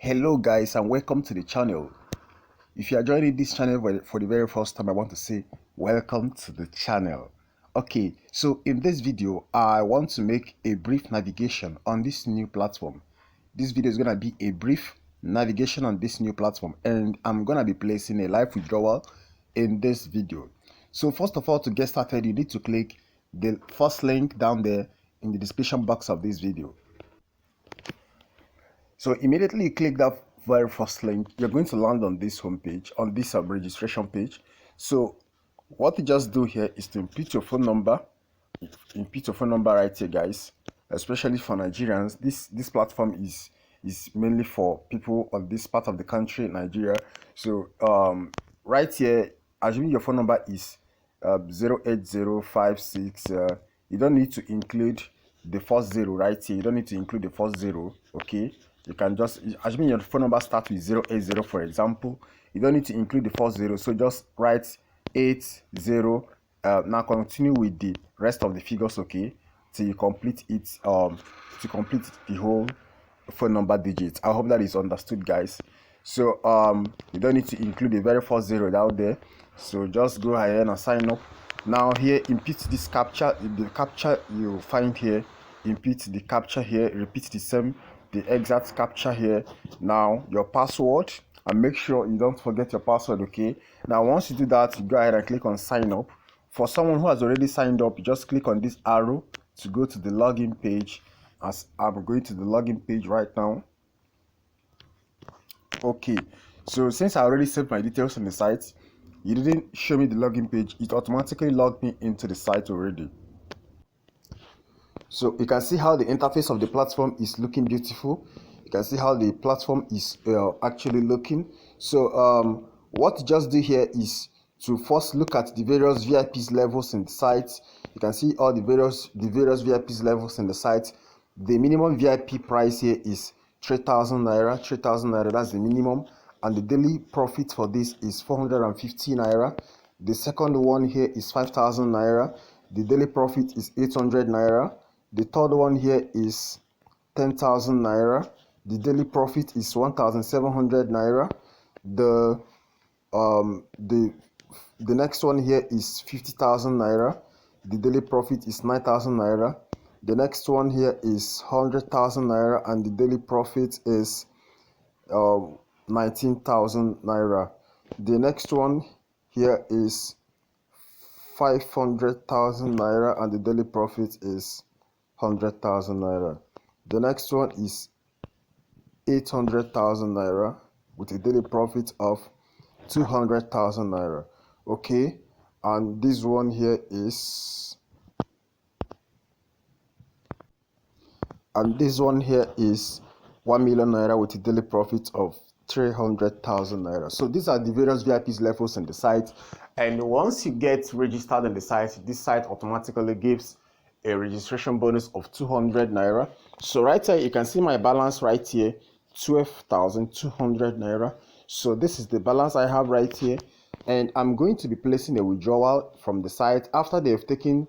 Hello guys, and welcome to the channel. If you are joining this channel for the very first time, I want to say welcome to the channel. Okay, so in this video I want to make a brief navigation on this new platform. This video is going to be a brief navigation on this new platform, and I'm going to be placing a live withdrawal in this video. So first of all, to get started, you need to click the first link down there in the description box of this video. So immediately you click that very first link, you're going to land on this homepage, on this registration page. So what you just do here is to input your phone number. Input your phone number right here, guys. Especially for Nigerians, this platform is mainly for people on this part of the country, Nigeria. So right here, assuming your phone number is 08056, you don't need to include the first zero right here. You don't need to include the first zero. Okay, you can just, assuming your phone number starts with 080, for example, you don't need to include the first zero, so just write 80. Now continue with the rest of the figures, okay, till you complete it, to complete the whole phone number digits. I hope that is understood, guys. So you don't need to include the very first zero down there, so just go ahead and sign up. Now here, input this captcha, the captcha you find here, input the captcha here, repeat the exact captcha here. Now your password, and make sure you don't forget your password, okay. Now once you do that, you go ahead and click on sign up. For someone who has already signed up, you just click on this arrow to go to the login page, as I'm going to the login page right now. Okay, so since I already saved my details on the site, you didn't show me the login page, it automatically logged me into the site already. So you can see how the interface of the platform is looking beautiful. You can see how the platform is actually looking. So what you just do here is to first look at the various VIPs levels in the site. You can see all the various VIPs levels in the site. The minimum VIP price here is 3,000 naira. 3,000 naira, that's the minimum, and the daily profit for this is 450 naira. The second one here is 5,000 naira. The daily profit is 800 naira. The third one here is 10,000 naira. The daily profit is 1,700 naira. The next one here is 50,000 naira. The daily profit is 9,000 naira. The next one here is 100,000 naira, and the daily profit is 19,000 naira. The next one here is 500,000 naira, and the daily profit is 100,000 naira. The next one is 800,000 naira with a daily profit of 200,000 naira. Okay, and this one here is 1 million naira with a daily profit of 300,000 naira. So these are the various VIPs levels in the site, and once you get registered in the site, this site automatically gives a registration bonus of 200 naira. So right here you can see my balance right here, 12,200 naira. So this is the balance I have right here, and I'm going to be placing a withdrawal from the site after they've taken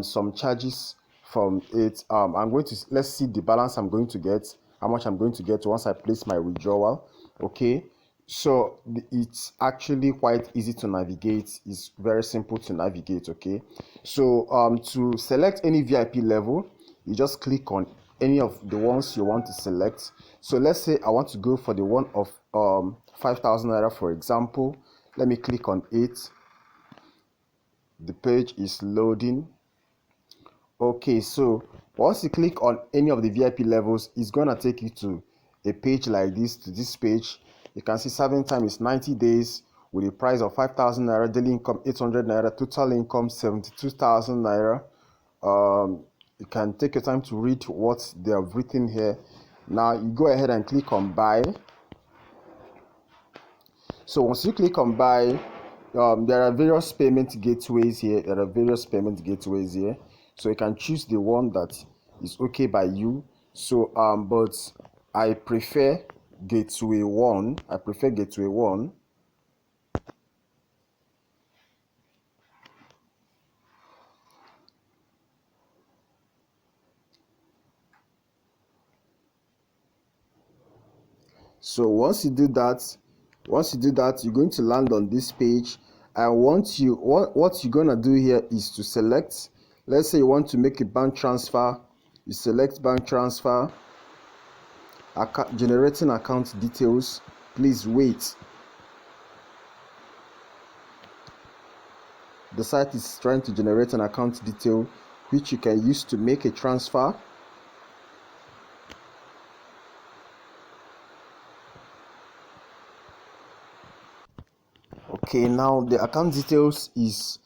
some charges from it. I'm going to, let's see the balance I'm going to get, how much I'm going to get once I place my withdrawal. Okay, so it's actually quite easy to navigate. It's very simple to navigate. Okay, so to select any VIP level, you just click on any of the ones you want to select. So let's say I want to go for the one of 5,000 naira, for example. Let me click on it. The page is loading. Okay, so once you click on any of the VIP levels, it's gonna take you to a page like this, to this page. You can see serving time is 90 days with a price of 5,000 naira, daily income 800 naira, total income 72,000 naira. You can take your time to read what they have written here. Now you go ahead and click on buy. So once you click on buy, there are various payment gateways here. So you can choose the one that is okay by you. So but I prefer gateway 1. So once you do that, you're going to land on this page. And what you're gonna do here is to select, let's say you want to make a bank transfer. You select bank transfer, generating account details. Please wait. The site is trying to generate an account detail which you can use to make a transfer. Okay, now the account details is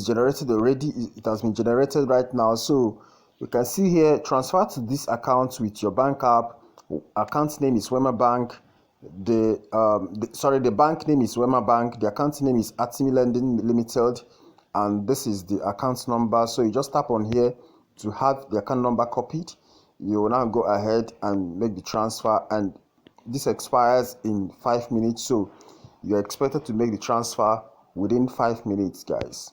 generated already. It has been generated right now. So you can see here, transfer to this account with your bank app. Account name is Wema Bank. The bank name is Wema Bank. The account name is Atimi Lending Limited, and this is the account number. So you just tap on here to have the account number copied. You will now go ahead and make the transfer, and this expires in 5 minutes. So you're expected to make the transfer within 5 minutes, guys.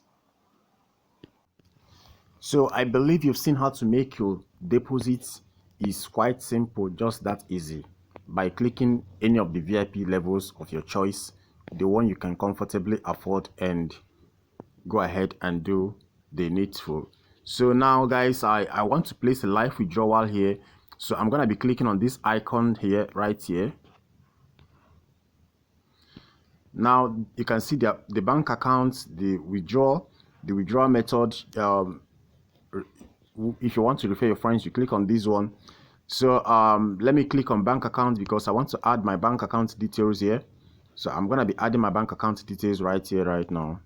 So I believe you've seen how to make your deposits. Is quite simple, just that easy, by clicking any of the VIP levels of your choice, the one you can comfortably afford, and go ahead and do the needful. So now guys, I want to place a live withdrawal here. So I'm gonna be clicking on this icon here, right here. Now you can see the bank account, the withdrawal method. If you want to refer your friends, you click on this one. So let me click on bank account because I want to add my bank account details here. So I'm gonna be adding my bank account details right here, right now.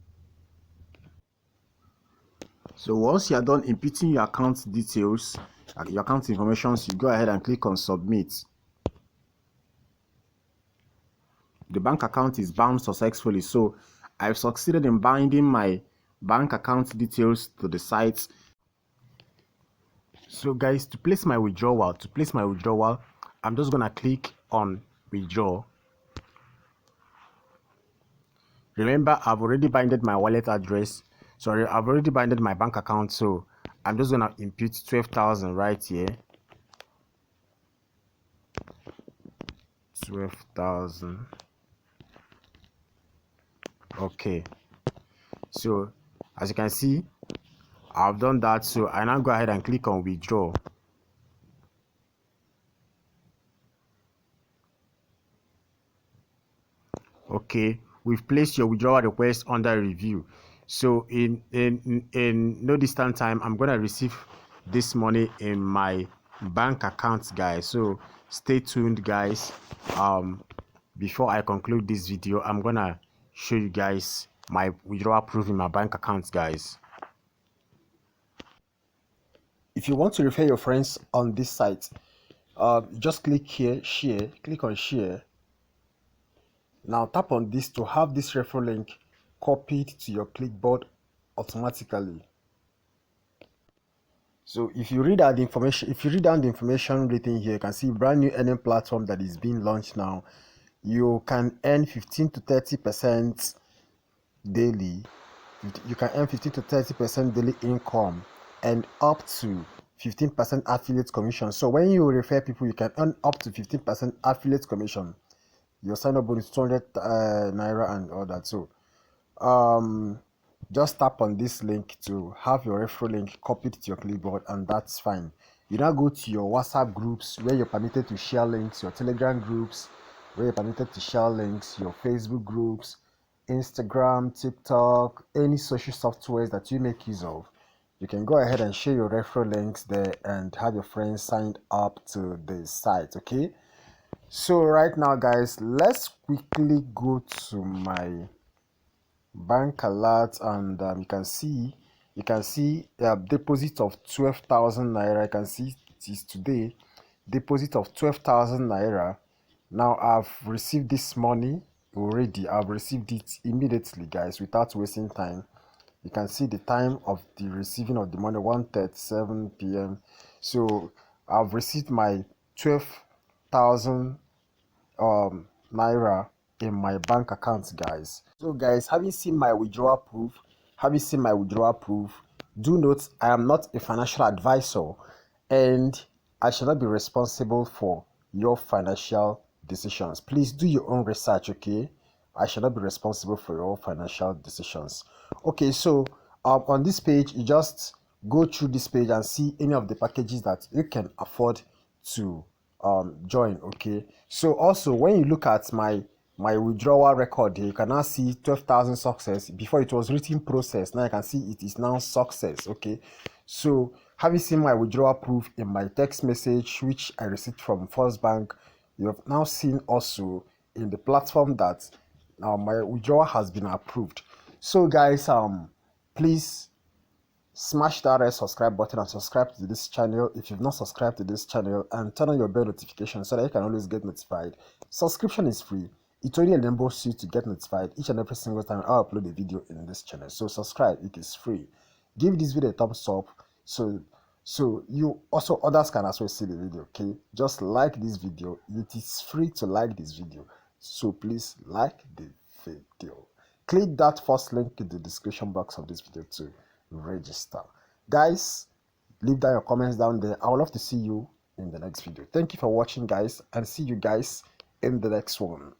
So once you are done inputting your account details, your account information, you go ahead and click on submit. The bank account is bound successfully. So I've succeeded in binding my bank account details to the site. So guys, to place my withdrawal, I'm just gonna click on withdraw. Remember, I've already binded my wallet address. Sorry, I've already binded my bank account, so I'm just gonna input 12,000 right here. 12,000. Okay. So as you can see, I've done that. So I now go ahead and click on withdraw. Okay, we've placed your withdrawal request under review. So in no distant time, I'm gonna receive this money in my bank account, guys. So stay tuned, guys. Before I conclude this video, I'm gonna show you guys my withdrawal proof in my bank account, guys. If you want to refer your friends on this site, just click here, share, click on share. Now tap on this to have this referral link copied to your clipboard automatically. So if you read down the information written here, you can see brand new earning platform that is being launched now. You can earn 15 to 30% daily. You can earn 15 to 30% daily income and up to 15% affiliate commission. So when you refer people, you can earn up to 15% affiliate commission. Your sign up bonus 200 naira and all that. So just tap on this link to have your referral link copied to your clipboard, and that's fine. You now go to your WhatsApp groups where you're permitted to share links, your Telegram groups where you're permitted to share links, your Facebook groups, Instagram, TikTok, any social softwares that you make use of. You can go ahead and share your referral links there and have your friends signed up to the site. Okay, so right now guys, let's quickly go to my bank alert, and you can see deposit of 12,000 naira. I can see it is today, deposit of 12,000 naira. Now I've received this money already. I've received it immediately, guys, without wasting time. You can see the time of the receiving of the money, 1:37 p.m. So I've received my 12,000 naira in my bank account, guys. So guys, having seen my withdrawal proof, do note I am not a financial advisor and I shall not be responsible for your financial decisions. Please do your own research, okay? I shall not be responsible for your financial decisions. Okay, so on this page, you just go through this page and see any of the packages that you can afford to join. Okay, so also when you look at my withdrawal record here, you can now see 12,000 success. Before it was written process, now you can see it is now success. Okay, so have you seen my withdrawal proof in my text message which I received from First Bank? You have now seen also in the platform that my withdrawal has been approved. So guys, please smash that red subscribe button and subscribe to this channel if you've not subscribed to this channel, and turn on your bell notification so that you can always get notified. Subscription is free. It only enables you to get notified each and every single time I upload a video in this channel. So subscribe, it is free. Give this video a thumbs up so you also others can as well see the video. Okay, just like this video. It is free to like this video, so please like the video. Click that first link in the description box of this video to register. Guys, leave down your comments down there. I would love to see you in the next video. Thank you for watching, guys, and see you guys in the next one.